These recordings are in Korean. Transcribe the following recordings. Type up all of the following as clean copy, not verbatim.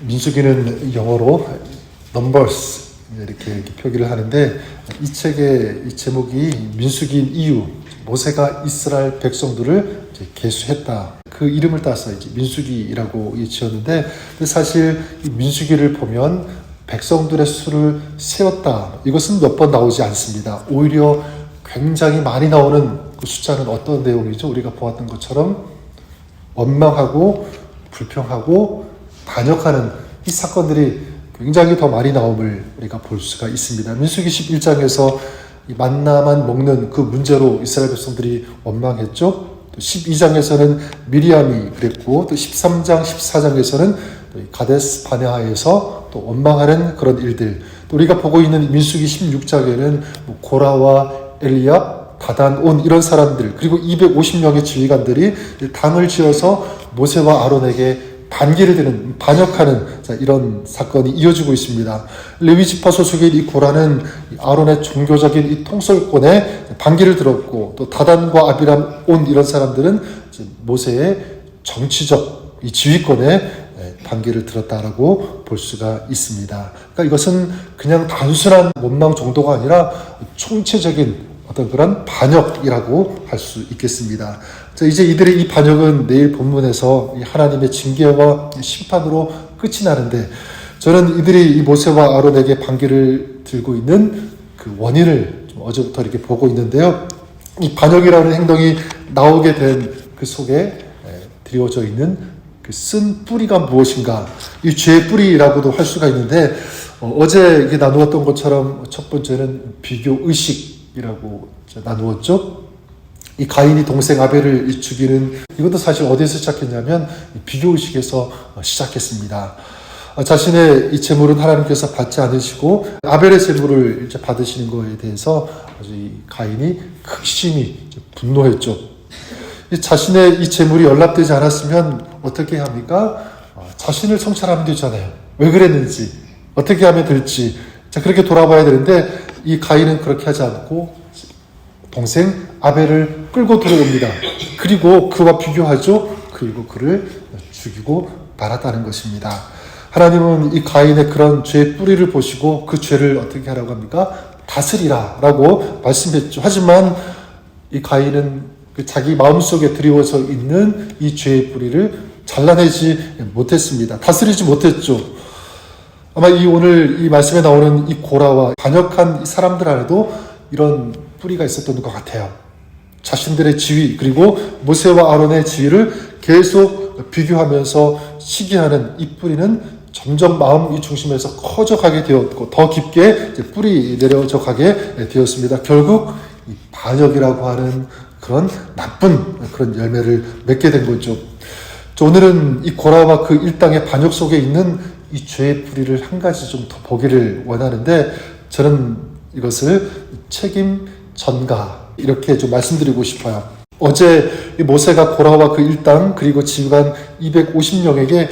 민수기는 영어로 numbers 이렇게 표기를 하는데, 이 책의 이 제목이 민수기인 이유, 모세가 이스라엘 백성들을 계수했다, 그 이름을 따서 이제 민수기라고 지었는데, 사실 이 민수기를 보면 백성들의 수를 세웠다, 이것은 몇 번 나오지 않습니다. 오히려 굉장히 많이 나오는 그 숫자는 어떤 내용이죠? 우리가 보았던 것처럼 원망하고 불평하고 반역하는 이 사건들이 굉장히 더 많이 나옴을 우리가 볼 수가 있습니다. 민수기 11장에서 만나만 먹는 그 문제로 이스라엘 백성들이 원망했죠. 또 12장에서는 미리암이 그랬고, 또 13장, 14장에서는 가데스 바네아에서 또 원망하는 그런 일들, 또 우리가 보고 있는 민수기 16장에는 고라와 엘리압, 다단, 온 이런 사람들, 그리고 250명의 지휘관들이 당을 지어서 모세와 아론에게 반기를 드는, 반역하는 이런 사건이 이어지고 있습니다. 레위지파 소속의 이 고라는 아론의 종교적인 이 통솔권에 반기를 들었고, 또 다단과 아비람, 온 이런 사람들은 모세의 정치적 이 지휘권에 반기를 들었다라고 볼 수가 있습니다. 그러니까 이것은 그냥 단순한 원망 정도가 아니라 총체적인 어떤 그런 반역이라고 할 수 있겠습니다. 자, 이제 이들의 이 반역은 내일 본문에서 하나님의 징계와 심판으로 끝이 나는데, 저는 이들이 이 모세와 아론에게 반기를 들고 있는 그 원인을 좀 어제부터 이렇게 보고 있는데요. 이 반역이라는 행동이 나오게 된 그 속에 드리워져 있는 그 쓴 뿌리가 무엇인가, 이 죄의 뿌리라고도 할 수가 있는데, 어제 나누었던 것처럼 첫 번째는 비교 의식이라고 나누었죠. 이 가인이 동생 아벨을 죽이는, 이것도 사실 어디에서 시작했냐면 비교의식에서 시작했습니다. 자신의 이 재물은 하나님께서 받지 않으시고 아벨의 재물을 이제 받으시는 것에 대해서 아주 이 가인이 극심히 분노했죠. 자신의 이 재물이 연락되지 않았으면 어떻게 합니까? 자신을 성찰하면 되잖아요. 왜 그랬는지, 어떻게 하면 될지, 자, 그렇게 돌아봐야 되는데, 이 가인은 그렇게 하지 않고 동생 아벨을 끌고 들어옵니다. 그리고 그와 비교하죠. 그리고 그를 죽이고 말았다는 것입니다. 하나님은 이 가인의 그런 죄의 뿌리를 보시고 그 죄를 어떻게 하라고 합니까? 다스리라 라고 말씀했죠. 하지만 이 가인은 자기 마음속에 드리워져 있는 이 죄의 뿌리를 잘라내지 못했습니다. 다스리지 못했죠. 아마 오늘 이 말씀에 나오는 이 고라와 반역한 사람들 안에도 이런 뿌리가 있었던 것 같아요. 자신들의 지위, 그리고 모세와 아론의 지위를 계속 비교하면서 시기하는 이 뿌리는 점점 마음 이 중심에서 커져가게 되었고, 더 깊게 뿌리 내려져 가게 되었습니다. 결국 이 반역이라고 하는 그런 나쁜 그런 열매를 맺게 된 거죠. 오늘은 이 고라와 그 일당의 반역 속에 있는 이 죄의 뿌리를 한 가지 좀 더 보기를 원하는데, 저는 이것을 책임 전가, 이렇게 좀 말씀드리고 싶어요. 어제 모세가 고라와 그 일당 그리고 지휘관 250명에게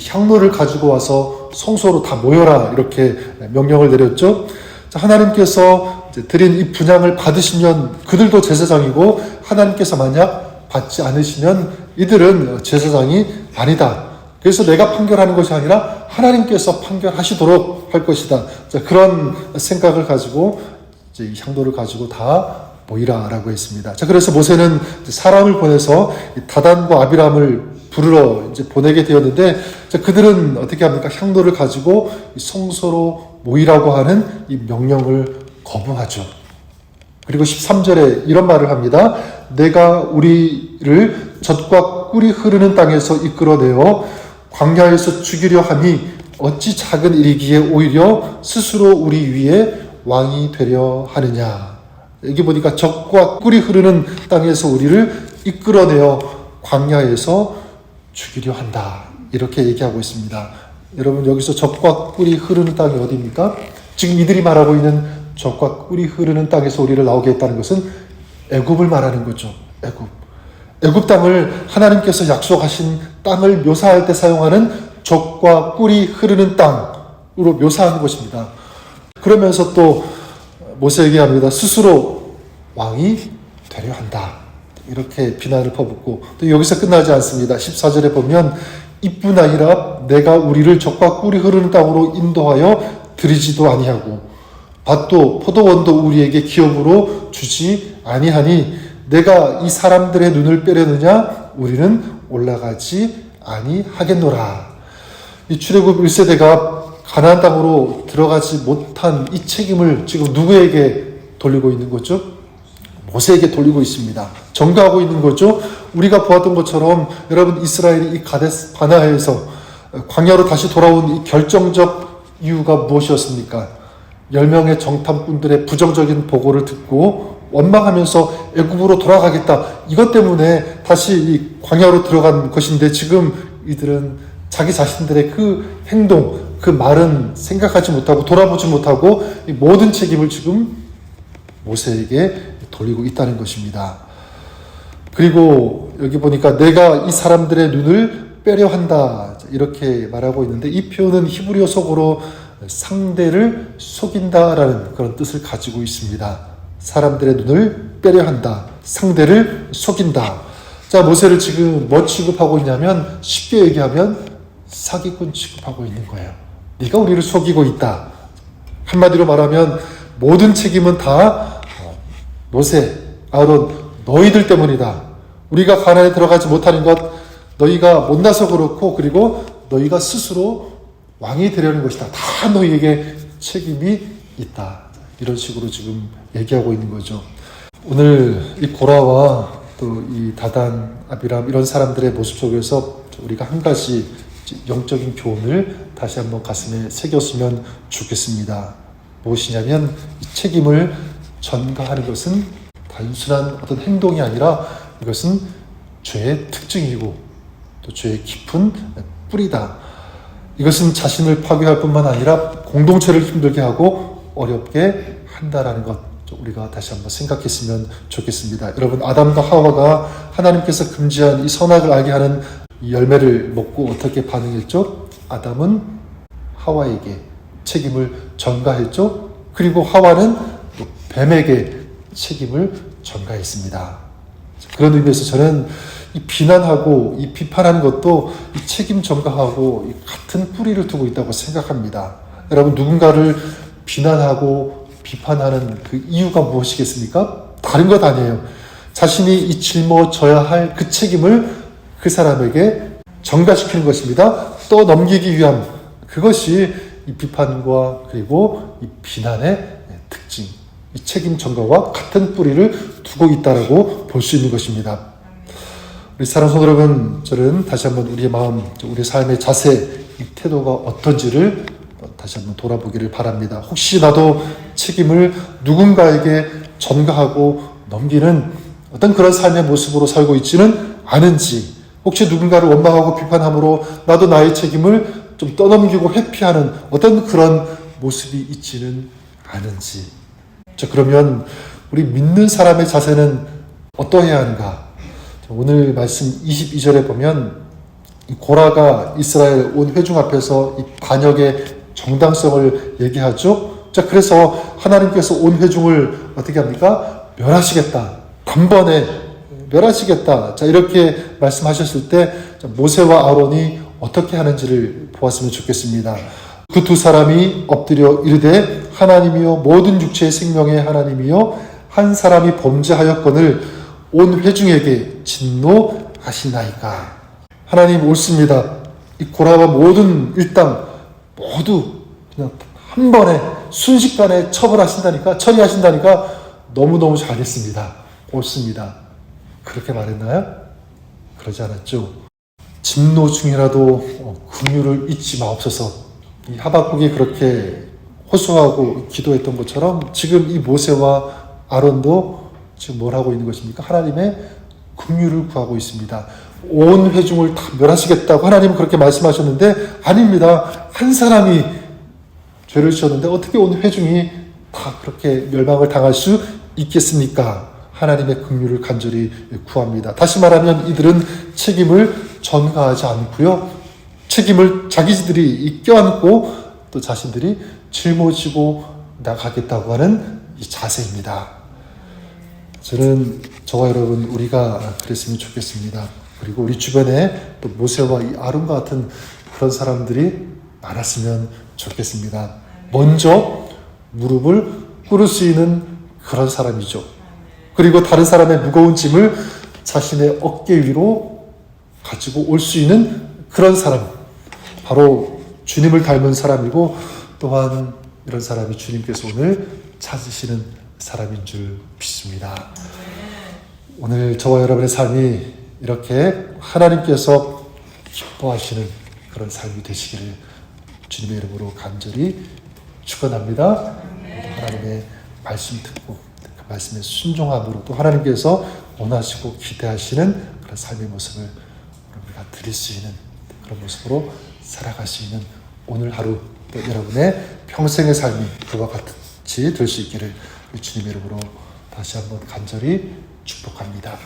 향로를 가지고 와서 성소로 다 모여라, 이렇게 명령을 내렸죠. 하나님께서 드린 이 분향을 받으시면 그들도 제사장이고, 하나님께서 만약 받지 않으시면 이들은 제사장이 아니다. 그래서 내가 판결하는 것이 아니라 하나님께서 판결하시도록 할 것이다. 그런 생각을 가지고 이제 이 향도를 가지고 다 모이라라고 했습니다. 그래서 모세는 사람을 보내서 다단과 아비람을 부르러 이제 보내게 되었는데, 그들은 어떻게 합니까? 향도를 가지고 성소로 모이라고 하는 이 명령을 거부하죠. 그리고 13절에 이런 말을 합니다. 내가 우리를 젖과 꿀이 흐르는 땅에서 이끌어내어 광야에서 죽이려 함이 어찌 작은 일이기에 오히려 스스로 우리 위에 왕이 되려 하느냐. 여기 보니까 젖과 꿀이 흐르는 땅에서 우리를 이끌어내어 광야에서 죽이려 한다, 이렇게 얘기하고 있습니다. 여러분, 여기서 젖과 꿀이 흐르는 땅이 어디입니까? 지금 이들이 말하고 있는 젖과 꿀이 흐르는 땅에서 우리를 나오게 했다는 것은 애굽을 말하는 거죠. 애굽 땅을, 하나님께서 약속하신 땅을 묘사할 때 사용하는 젖과 꿀이 흐르는 땅으로 묘사하는 것입니다. 그러면서 또 모세에게 합니다. 스스로 왕이 되려 한다, 이렇게 비난을 퍼붓고, 또 여기서 끝나지 않습니다. 14절에 보면 이뿐 아니라 내가 우리를 적과 꿀이 흐르는 땅으로 인도하여 들이지도 아니하고 밭도 포도원도 우리에게 기업으로 주지 아니하니 내가 이 사람들의 눈을 빼려느냐 우리는 올라가지 아니하겠노라. 이 출애굽 1세대가 가나안 땅으로 들어가지 못한 이 책임을 지금 누구에게 돌리고 있는 거죠? 모세에게 돌리고 있습니다. 전가하고 있는 거죠. 우리가 보았던 것처럼 여러분 이스라엘이 이 가데스 바네아에서 광야로 다시 돌아온 이 결정적 이유가 무엇이었습니까? 10명의 정탐꾼들의 부정적인 보고를 듣고 원망하면서 애굽으로 돌아가겠다. 이것 때문에 다시 이 광야로 들어간 것인데 지금 이들은 자기 자신들의 그 행동, 그 말은 생각하지 못하고 돌아보지 못하고 이 모든 책임을 지금 모세에게 돌리고 있다는 것입니다. 그리고 여기 보니까 내가 이 사람들의 눈을 빼려 한다 이렇게 말하고 있는데 이 표현은 히브리어 속어로 상대를 속인다라는 그런 뜻을 가지고 있습니다. 사람들의 눈을 빼려 한다. 상대를 속인다. 자, 모세를 지금 뭐 취급하고 있냐면 쉽게 얘기하면 사기꾼 취급하고 있는 거예요. 네가 우리를 속이고 있다. 한마디로 말하면 모든 책임은 다 모세, 아론, 너희들 때문이다. 우리가 가나안에 들어가지 못하는 것 너희가 못나서 그렇고 그리고 너희가 스스로 왕이 되려는 것이다. 다 너희에게 책임이 있다. 이런 식으로 지금 얘기하고 있는 거죠. 오늘 이 고라와 또 이 다단, 아비람 이런 사람들의 모습 속에서 우리가 한 가지 영적인 교훈을 다시 한번 가슴에 새겼으면 좋겠습니다. 무엇이냐면 이 책임을 전가하는 것은 단순한 어떤 행동이 아니라 이것은 죄의 특징이고 또 죄의 깊은 뿌리다. 이것은 자신을 파괴할 뿐만 아니라 공동체를 힘들게 하고 어렵게 한다라는 것 우리가 다시 한번 생각했으면 좋겠습니다. 여러분 아담과 하와가 하나님께서 금지한 이 선악을 알게 하는 이 열매를 먹고 어떻게 반응했죠? 아담은 하와에게 책임을 전가했죠. 그리고 하와는 또 뱀에게 책임을 전가했습니다. 그런 의미에서 저는 이 비난하고 이 비판하는 것도 이 책임 전가하고 이 같은 뿌리를 두고 있다고 생각합니다. 여러분 누군가를 비난하고 비판하는 그 이유가 무엇이겠습니까? 다른 것 아니에요. 자신이 이 짊어져야 할 그 책임을 그 사람에게 전가시키는 것입니다. 또 넘기기 위함. 그것이 이 비판과 그리고 이 비난의 특징. 이 책임 전가와 같은 뿌리를 두고 있다라고 볼 수 있는 것입니다. 우리 사랑하는 성도 여러분, 저는 다시 한번 우리의 마음, 우리의 삶의 자세, 이 태도가 어떤지를 다시 한번 돌아보기를 바랍니다. 혹시 나도 책임을 누군가에게 전가하고 넘기는 어떤 그런 삶의 모습으로 살고 있지는 않은지, 혹시 누군가를 원망하고 비판함으로 나도 나의 책임을 좀 떠넘기고 회피하는 어떤 그런 모습이 있지는 않은지. 자, 그러면 우리 믿는 사람의 자세는 어떠해야 하는가? 오늘 말씀 22절에 보면 고라가 이스라엘 온 회중 앞에서 이 반역의 정당성을 얘기하죠. 자, 그래서 하나님께서 온 회중을 어떻게 합니까? 멸하시겠다. 단번에 멸하시겠다. 자, 이렇게 말씀하셨을 때 모세와 아론이 어떻게 하는지를 보았으면 좋겠습니다. 그 두 사람이 엎드려 이르되 하나님이여 모든 육체의 생명의 하나님이여 한 사람이 범죄하였거늘 온 회중에게 진노하시나이까. 하나님 옳습니다. 이 고라와 모든 일당 모두 그냥 한 번에 순식간에 처리하신다니까 너무너무 잘했습니다. 옳습니다. 그렇게 말했나요? 그러지 않았죠. 진노 중이라도 긍휼을 잊지 마옵소서. 이 하박국이 그렇게 호소하고 기도했던 것처럼 지금 이 모세와 아론도 지금 뭘 하고 있는 것입니까? 하나님의 긍휼을 구하고 있습니다. 온 회중을 다 멸하시겠다고 하나님은 그렇게 말씀하셨는데 아닙니다. 한 사람이 죄를 지었는데 어떻게 온 회중이 다 그렇게 멸망을 당할 수 있겠습니까? 하나님의 긍휼을 간절히 구합니다. 다시 말하면 이들은 책임을 전가하지 않고요. 책임을 자기들이 껴안고 또 자신들이 짊어지고 나가겠다고 하는 이 자세입니다. 저는 저와 여러분 우리가 그랬으면 좋겠습니다. 그리고 우리 주변에 또 모세와 이 아론과 같은 그런 사람들이 많았으면 좋겠습니다. 먼저 무릎을 꿇을 수 있는 그런 사람이죠. 그리고 다른 사람의 무거운 짐을 자신의 어깨 위로 가지고 올 수 있는 그런 사람, 바로 주님을 닮은 사람이고, 또한 이런 사람이 주님께서 오늘 찾으시는 사람인 줄 믿습니다. 오늘 저와 여러분의 삶이 이렇게 하나님께서 기뻐하시는 그런 삶이 되시기를 주님의 이름으로 간절히 축원합니다. 하나님의 말씀 듣고 그 말씀에 순종함으로 또 하나님께서 원하시고 기대하시는 그런 삶의 모습을 우리가 드릴 수 있는 그런 모습으로 살아갈 수 있는 오늘 하루 또 여러분의 평생의 삶이 그와 같이 될 수 있기를 주님의 이름으로 다시 한번 간절히 축복합니다.